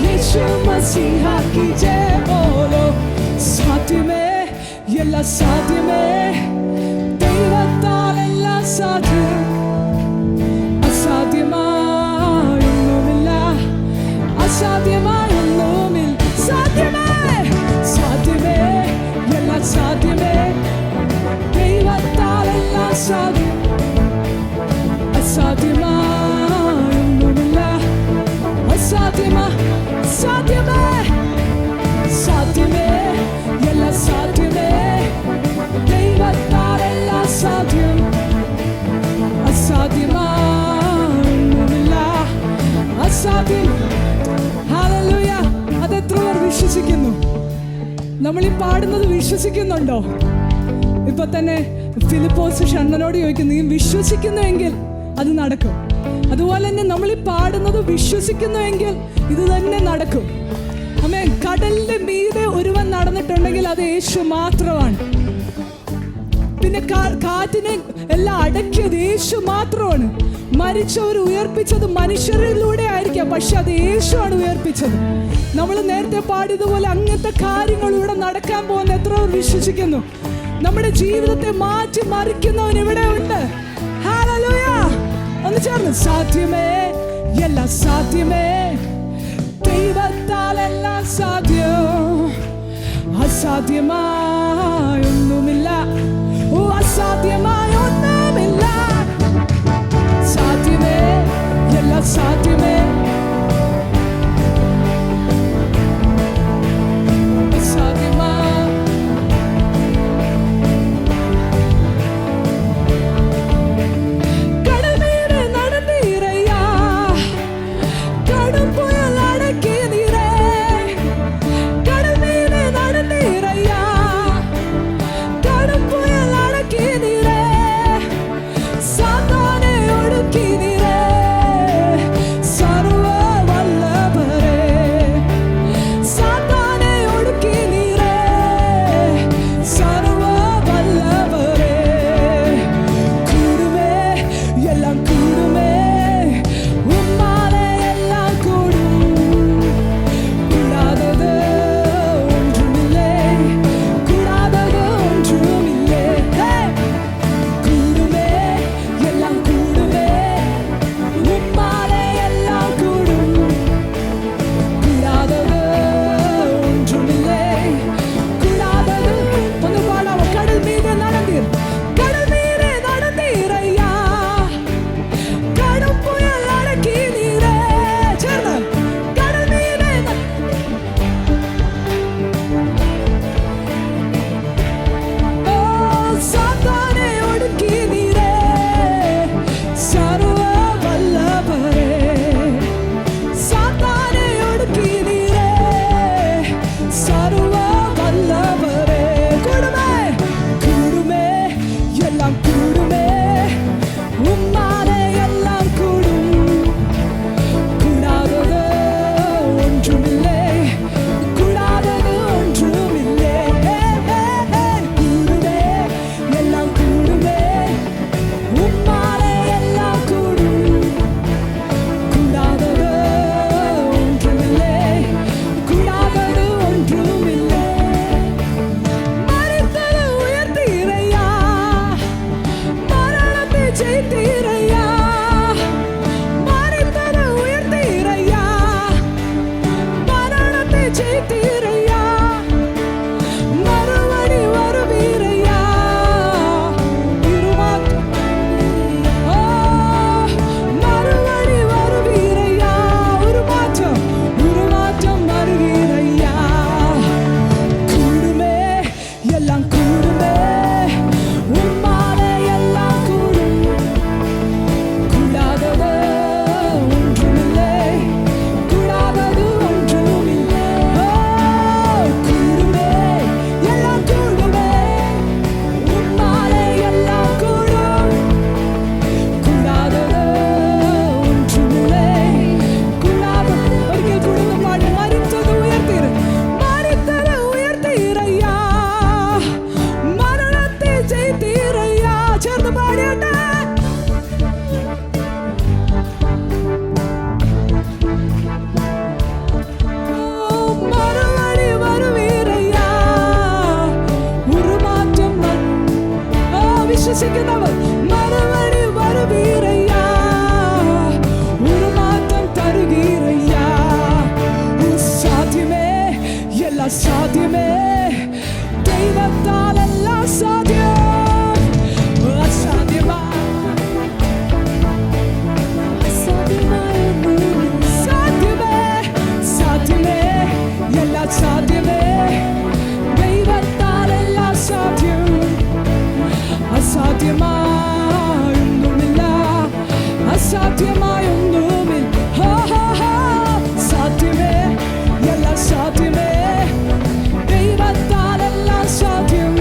यीशु मसीहा की जय बोलो. സാധ്യമേ, എല്ലാ സാധ്യമേ, ദൈവത്താൽ എല്ലാം സാധ്യം. അസാധ്യമായൊന്നുമില്ല, അസാധ്യമായൊന്നുമില്ല. സാധ്യമേ, സാധ്യമേ, എല്ലാം സാധ്യമേ, ദൈവത്താൽ എല്ലാം സാധ്യം. അസാധ്യമായൊന്നുമില്ല, അസാധ്യമേ, സാധ്യമേ, എല്ലാം സാധ്യമേ, ദൈവത്താൽ എല്ലാം സാധ്യം. അസാധ്യമായൊന്നുമില്ല, അസാധ്യം. ഹല്ലേലൂയ. അതെത്ര പേർ വിശ്വസിക്കുന്നു? നമ്മൾ ഈ പാടുന്നത് വിശ്വസിക്കുന്നുണ്ടോ? ഇപ്പൊ തന്നെ ഫിലിപ്പോസ് ഷണ്ണനോട് ചോദിക്കുന്നു, നീ വിശ്വസിക്കുന്നുവെങ്കിൽ അത് നടക്കും. അതുപോലെ തന്നെ നമ്മൾ ഈ പാടുന്നത് വിശ്വസിക്കുന്നുവെങ്കിൽ ഇത് തന്നെ നടക്കും. ആമേൻ. കടലിന്റെ മീതെ ഒരുവൻ നടന്നിട്ടുണ്ടെങ്കിൽ അത് യേശു മാത്രമാണ്. പിന്നെ കാറ്റിനെ എല്ലാം അടക്കിയത് യേശു മാത്രമാണ്. മരിച്ചവർ ഉയർപ്പിച്ചത് മനുഷ്യരിലൂടെ ആയിരിക്കാം, പക്ഷെ അത് യേശുവാണ് ഉയർപ്പിച്ചത്. നമ്മൾ നേരത്തെ പാടിയതുപോലെ അങ്ങനത്തെ കാര്യങ്ങൾ ഇവിടെ നടക്കാൻ പോകുന്ന എത്ര പേർ വിശ്വസിക്കുന്നു? നമ്മുടെ ജീവിതത്തെ മാറ്റി മറിക്കുന്നവൻ ഇവിടെ ഉണ്ട്. ഹല്ലേലൂയ. ഒന്ന് ചേർന്ന്, സാധ്യമേ, എല്ലാം സാധ്യമേ, ദൈവത്താൽ എല്ലാം സാധ്യം. അസാധ്യമായൊന്നുമില്ല, ഓ അസാധ്യമായൊന്നുമില്ല. സാധ്യമേ, എല്ലാം സാധ്യമേ, അസാധ്യമാ. കടമീരെ നടന്നീരയ്യാ, കടും പുയൽ അടക്കിയതീരേ. കടമീരെ നടന്നീരയ്യാ, കടും പുയൽ വിശ്വസിക്കുന്നവർ മറുപടി വരുവീരയ്യാ, ഒരു മാറ്റം തരുകീരയ്യാ. സാധ്യമേ, എല്ലാം സാധ്യമേ, ദൈവത്താലെല്ലാം സാധ്യം. അസാധ്യമാ സാധ്യമേ, സാധ്യമേ, എല്ലാം സാധ്യമേ, ദൈവത്താലെല്ലാം സാധ്യം. അസാധ്യമായൊന്നുമില്ല, അസാധ്യമായൊന്നുമില്ല. സാധ്യമേ, എല്ലാം സാധ്യമേ, ദൈവത്താലെല്ലാം സാധ്യം.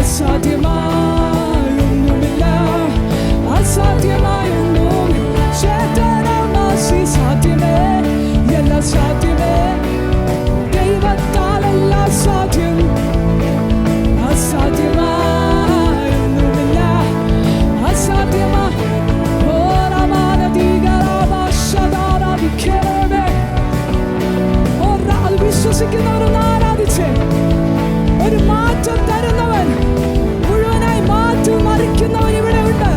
അസാധ്യമായൊന്നുമില്ല, അസാധ്യമായൊന്നുമില്ല. ചേതനമാസി സാധ്യമേ, എല്ലാം സാധ്യമേ, ദൈവത്താലെല്ലാം സാധ്യം. അസാധ്യമായൊന്നുമില്ല, അസാധ്യമാ. വിശ്വസിക്കുന്നവരൊന്ന് ആരാധിച്ച്. ഒരു മാറ്റം തരുന്നവൻ, മുഴുവനായി മാറ്റി മറിക്കുന്നവൻ ഇവിടെ ഉണ്ട്.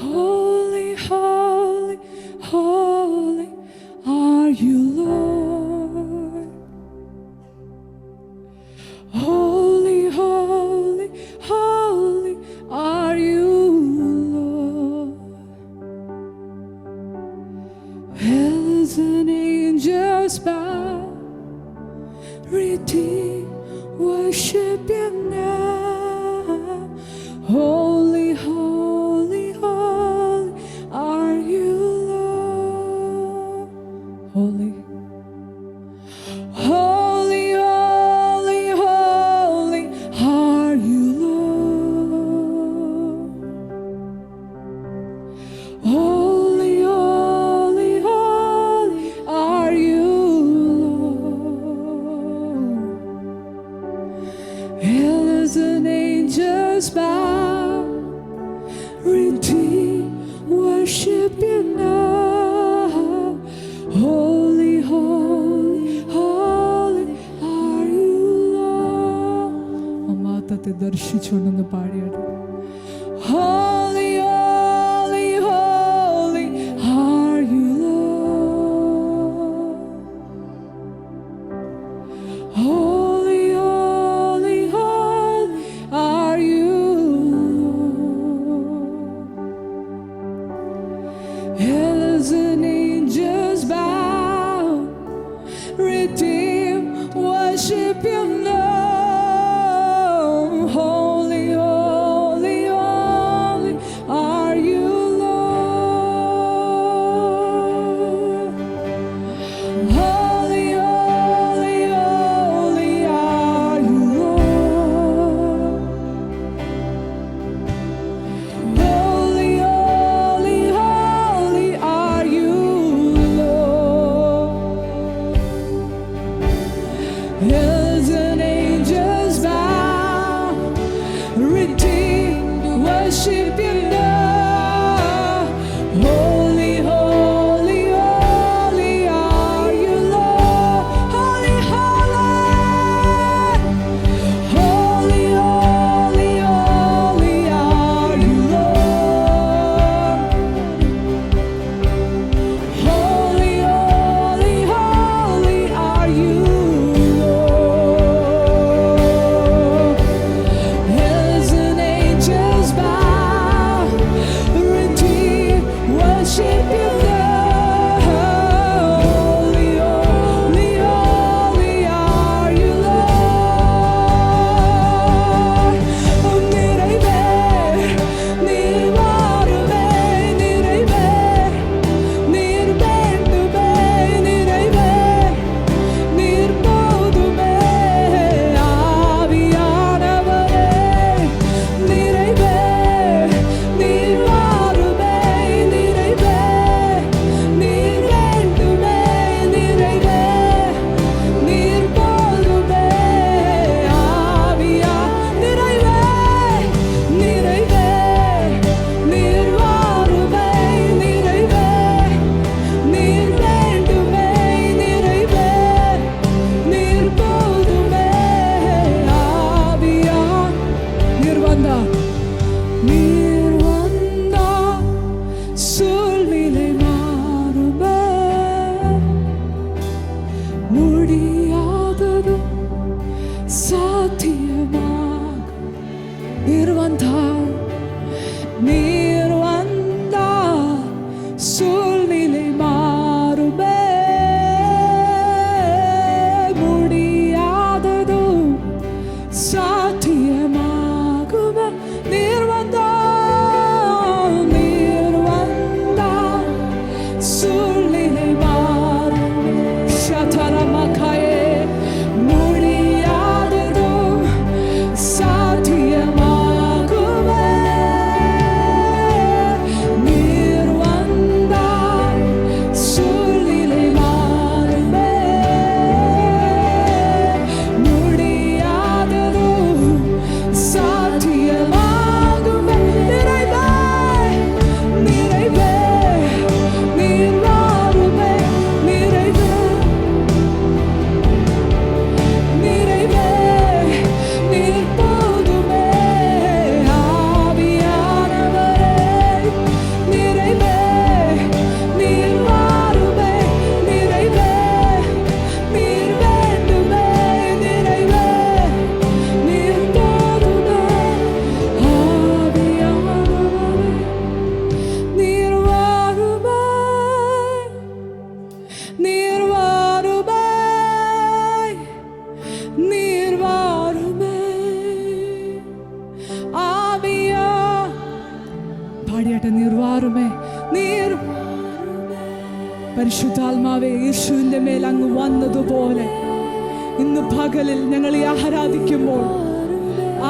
Holy, holy, holy are you, Lord. Holy, holy, holy are you, Lord. Hells and angels bow, redeem, worship you now. Holy, holy, holy are you, Lord. Holy, holy, holy, holy are you, Lord. Holy, holy, holy are you, Lord. Elders and angels bow, redeem, worship you now. Holy, holy, holy are you, Lord. അമ്മാത്തത്തെ ദർശിച്ചുകൊണ്ടൊന്ന് പാടിയാണ്. Holy, holy, holy are you, Lord. Holy, holy, holy are you, Lord. Elders and angels bow, redeem, worship you now. worship you now. Holy, holy, holy are you, Lord. Holy, holy. Holy, holy, holy are you, Lord. Holy, holy, holy are you, Lord. Elders and angels bow, redeemed, worship you now. Holy, holy, holy are you, Lord. நிறைவே நீர் வாருமே, நிறைவே நீர் வேண்டுமே, நிறைவே நீர் போதுமே. ஆவியானவரே நிறைவே நீர் வாருமே, நிறைவே நீர் வேண்டுமே, நிறைவே நீர் போதுமே. ஆவியா நிறைவே நிறைவே நீர் வாருமே, நிறைவே நீர் வேண்டுமே, நிறைவே நீர் போதுமே. ஆவியா நீர் வந்தா சூழ்நிலை மாறுமே, முடியாததும் சாத்தியமாக. நீர் வந்தா சூழ்நிலை மாறுமே, முடியாததும் சாத்தியமாகுமே. நீர் வந்தா சூழ்நிலை மாறுமே. சதரமகாயே முடியாததும் சாத்தியமாகுமே. நீர் வந்தா சூழ்நிலை மாறுமே, முடியாததும் சாத்தியமாகுமே. நிறைவே நிறைவே நீர் வாருமே, நிறைவே நிறைவே நீர் போதுமே. ஆவியானவரே நிறைவே நீர் வாருமே, நிறைவே நீர் வேண்டுமே, நிறைவே நீர் போதுமே. ஆவியானவரே நீர் வாருமே, நீர் வாருமே, நீர் வாருமே. ആവിയാ പാടിയാട്ടെ. നീർ വാരുമേ, നീർ പരിശുദ്ധാത്മാവേ, യേശുവിന്റെ മേൽ അങ്ങ് വന്നതുപോലെ ഇന്ന് പകലിൽ ഞങ്ങൾ ഈ ആരാധിക്കുമ്പോൾ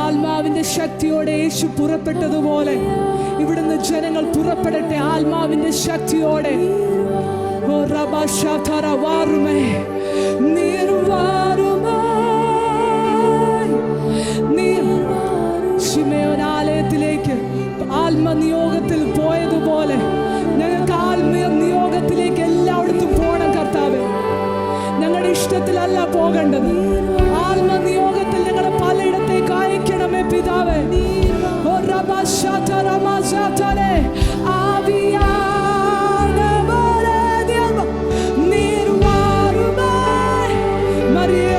ആത്മാവിന്റെ ശക്തിയോടെ യേശു പുറപ്പെട്ടതുപോലെ ഇവിടുന്ന് ജനങ്ങൾ പുറപ്പെടട്ടെ ആത്മാവിന്റെ ശക്തിയോടെ. ഓ റബശതര വാരുമേ, നീർ വാരുമേ, നീർ ശിമയോൻ ആലയത്തിലേക്ക് ആത്മനിയോഗത്തിൽ പോയതുപോലെ ഞങ്ങൾക്ക് ആത്മീയ നിയോഗത്തിലേക്ക് എല്ലായിടത്തും പോകണം കർത്താവേ. ഞങ്ങളുടെ ഇഷ്ടത്തിലല്ല പോകേണ്ടത്, ആത്മനിയോഗത്തിൽ ഞങ്ങളെ പലയിടത്തേക്ക് അയക്കണമേ പിതാവേ. ഓ റബശതര മസതരെ ആവിയാനവരേ നീർ വാരുമേ. മറിയ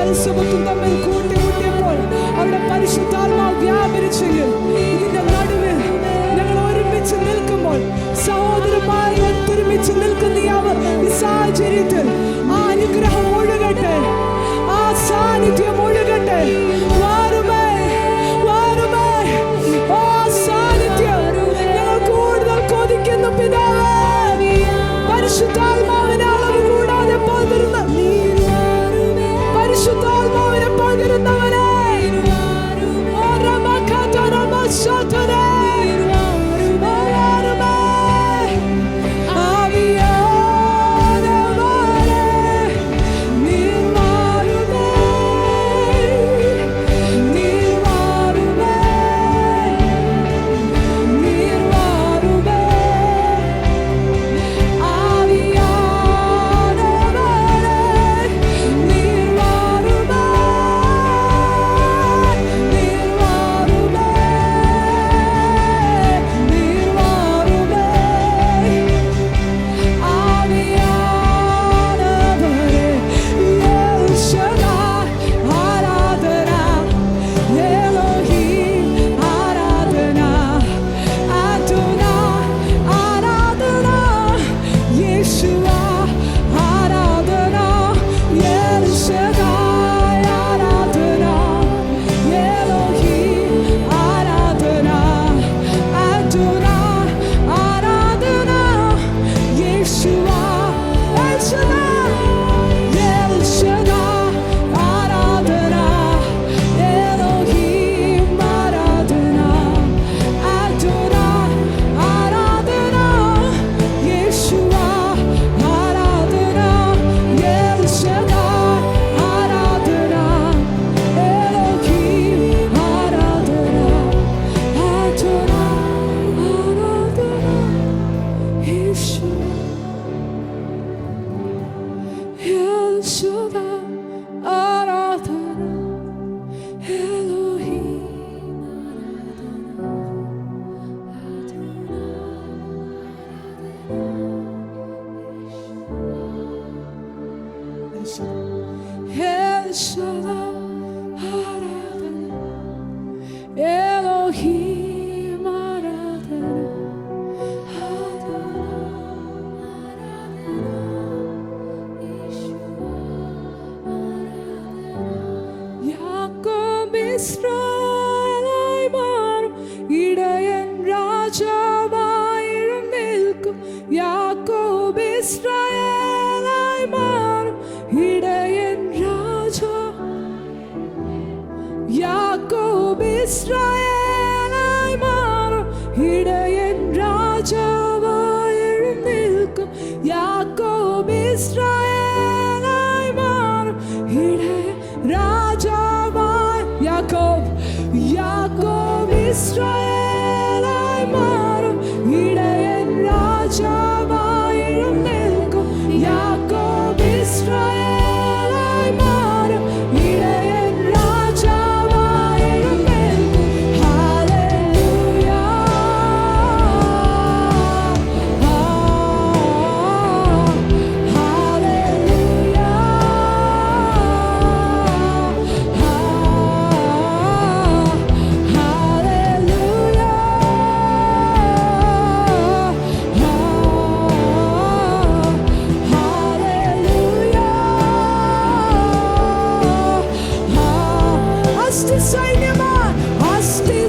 ഇസ്രായേലായി മാറും ഇടയൻ രാജാവായി എഴുന്നേൽക്കും യാക്കോബ് ഇസ്രായേലായി മാറും ഇടയൻ രാജാ യാക്കോബ് ഇസ്രായേലായി മാറും ഇടയൻ രാജാവായി എഴുന്നേൽക്കും യാക്കോബ് ഇസ്രായേലായി മാറും ഇടയൻ രാജാവായി യാക്കോബ് ഇസ്രായേലായി മാറും ഇടയൻ രാജാവായി എഴുന്നേൽക്കും യാക്കോബ് ഇസ്രായേലായി മാറും ഇടയൻ രാജാവായി എഴുന്നേൽക്കും. ഹല്ലേലൂയ ഹല്ലേലൂയ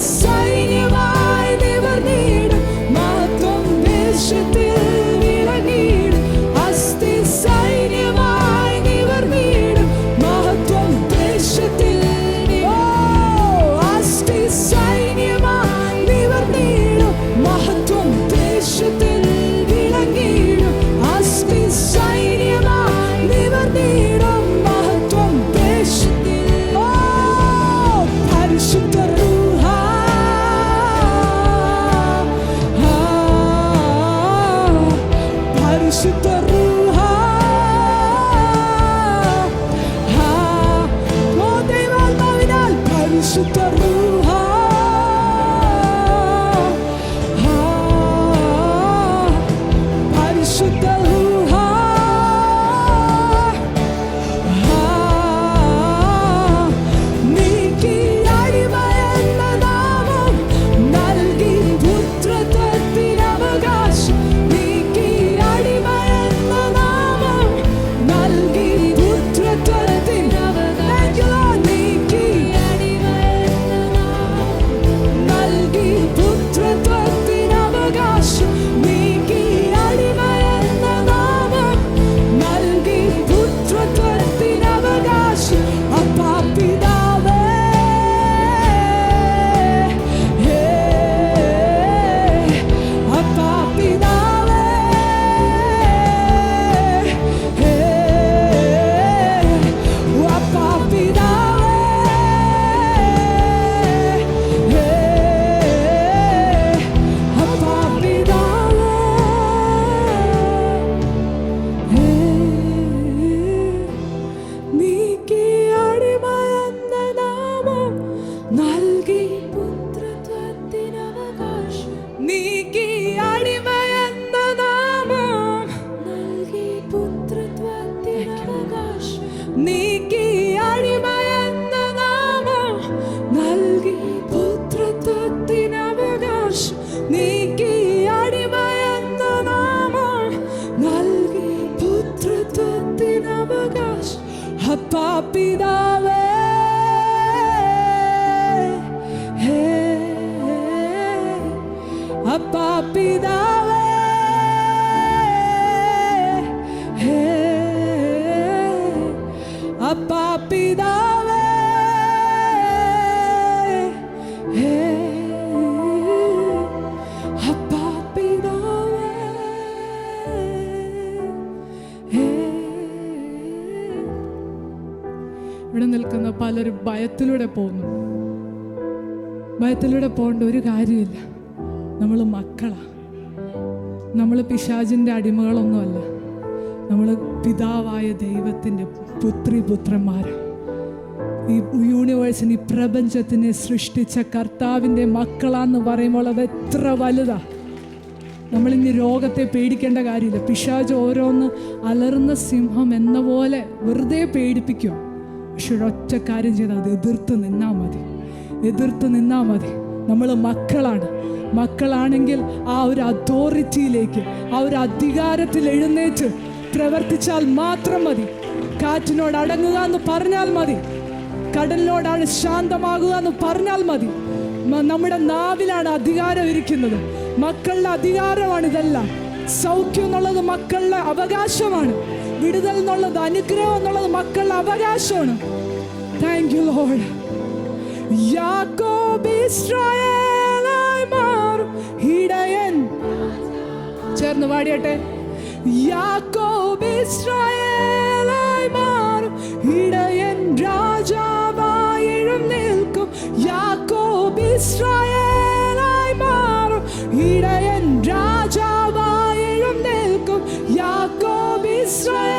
സൈന്യമായി നിവർന്നിടും മഹത്വം ദേശത്തിൽ വിളങ്ങിടും. അസ്ഥി സൈന്യമായി നിവർന്നിടും മഹത്വം ദേശത്തിൽ. അസ്ഥി സൈന്യമായി നിവർന്നിടും മഹത്വം ദേശത്തിൽ വിളങ്ങിടും. അസ്ഥി സൈന്യമായി നിവർന്നിടും മഹത്വം ദേശത്തിൽ. പരിശുദ്ധ പരിശുദ്ധ ദൈവാത്മാവിനാൽ പരിശുദ്ധ പരിശുദ്ധ നീക്കി അടിമയെന്ന നാമം നൽകി പുത്രത്വത്തിനവകാശം. നീക്കി അടിമയെന്ന നാമം നൽകി പുത്രത്വത്തിനവകാശം. നീക്കി നൽകി പുത്രത്വത്തിനവകാശം. നീക്കി അടിമയെന്ന നാമം നൽകി പുത്രത്വത്തിനവകാശം. അപ്പാ പിതാവേ അപ്പാ പിതാവേ അപ്പാ പിതാവേ അപ്പാ പിതാവേ നീക്കി അടിമയെന്ന നാമം നൽകി പുത്രത്വത്തിനവകാശം. നീക്കി അടിമയെന്ന നാമം നൽകി പുത്രത്വത്തിനവകാശം. നീക്കി അടിമയെന്ന നാമം നൽകി പുത്രത്വത്തിനവകാശം. നീക്കി അടിമയെന്ന നാമം നൽകി പുത്രത്വത്തിനവകാശം. അപ്പാ പിതാവേ അപ്പാ പിതാവേ അപ്പാ പിതാവേ അപ്പാ പിതാവേ ഇവിടെ നിൽക്കുന്ന പലരും ഭയത്തിലൂടെ പോകുന്നു. ഭയത്തിലൂടെ പോകേണ്ട ഒരു കാര്യമില്ല. നമ്മൾ മക്കളാ. നമ്മൾ പിശാചിൻ്റെ അടിമകളൊന്നുമല്ല. നമ്മൾ പിതാവായ ദൈവത്തിൻ്റെ പുത്രിപുത്രന്മാരാണ്. ഈ യൂണിവേഴ്സിന്, ഈ പ്രപഞ്ചത്തിനെ സൃഷ്ടിച്ച കർത്താവിൻ്റെ മക്കളാന്ന് പറയുമ്പോൾ അത് എത്ര വലുതാ. നമ്മളിനി രോഗത്തെ പേടിക്കേണ്ട കാര്യമില്ല. പിശാച് ഓരോന്ന് അലറുന്ന സിംഹം എന്ന പോലെ വെറുതെ പേടിപ്പിക്കും. പക്ഷെ ഒരൊറ്റ കാര്യം ചെയ്താൽ അത് എതിർത്ത് നിന്നാൽ മതി. എതിർത്ത് നിന്നാൽ മതി. നമ്മൾ മക്കളാണ്. മക്കളാണെങ്കിൽ ആ ഒരു അതോറിറ്റിയിലേക്ക്, ആ ഒരു അധികാരത്തിൽ എഴുന്നേറ്റ് പ്രവർത്തിച്ചാൽ മാത്രം മതി. കാറ്റിനോട് അടങ്ങുക എന്ന് പറഞ്ഞാൽ മതി. കടലിനോടാണ് ശാന്തമാകുക എന്ന് പറഞ്ഞാൽ മതി. നമ്മുടെ നാവിലാണ് അധികാരം ഇരിക്കുന്നത്. മക്കളുടെ അധികാരമാണ് ഇതെല്ലാം. സൗഖ്യം എന്നുള്ളത് മക്കളുടെ അവകാശമാണ്. വിടുതൽ എന്നുള്ളത്, അനുഗ്രഹം എന്നുള്ളത് മക്കളുടെ അവകാശമാണ്. Thank you Lord. യാക്കോബ് ഇസ്രായേലായി മാറും ഇടയൻ. ചേർന്ന് പാടിയട്ടെ. യാക്കോബ് ഇസ്രായേലായി മാറും ഇടയൻ രാജാവായി എഴുന്നേൽക്കും. യാക്കോബ് ഇസ്രായേലായി മാറും ഇടയൻ രാജാവായി എഴുന്നേൽക്കും. യാക്കോബ് ഇസ്രായേൽ